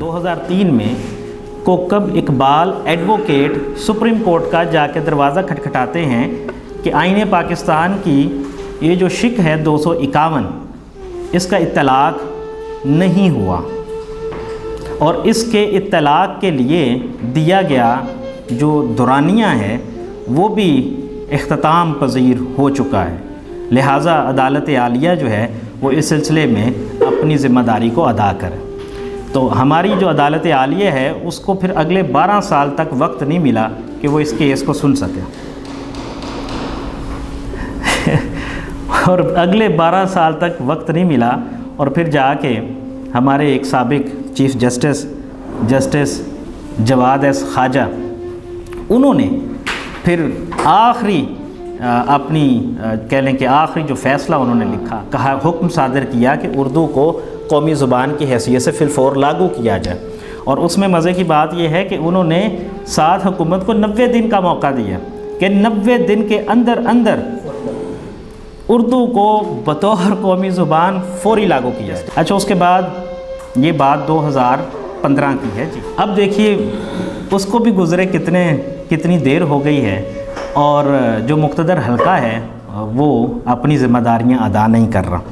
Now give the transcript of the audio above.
2003 में Kokab Iqbal advocate supreme court का जाके दरवाज़ा खटखटाते हैं कि आईन पाकिस्तान की ये जो शिक है 251 इसका इत्तलाक नहीं हुआ और इसके इत्तलाक के लिए दिया गया जो दुरानिया है वो भी इख्तिताम पज़ीर हो चुका है। लिहाजा अदालत आलिया जो है वो इस सिलसिले में अपनी ज़िम्मेदारी को अदा करे। तो हमारी जो अदालत आलिया है उसको फिर अगले 12 साल तक वक्त नहीं मिला कि वो इस केस को सुन सके और अगले 12 साल तक वक्त नहीं मिला और फिर जाके हमारे एक साबिक chief justice Jawwad S Khawaja उन्होंने फिर आखिरी अपनी कह लें कि आखिरी जो फ़ैसला उन्होंने कहा हुक्म सादर किया कि उर्दू को कौमी ज़ुबान की हैसियत से फिलफौर लागू किया जाए। और उसमें मज़े की बात यह है कि उन्होंने साथ हुकूमत को 90 दिन का मौका दिया कि 90 दिन के अंदर अंदर उर्दू को बतौर कौमी ज़ुबान फ़ौरी लागू किया जाए। अच्छा, उसके बाद ये बात 2015 की है जी। अब देखिए उसको भी गुज़रे कितनी देर हो गई है और जो मुक़्तदर हल्का है वो अपनी ज़िम्मेदारियाँ अदा नहीं कर रहा।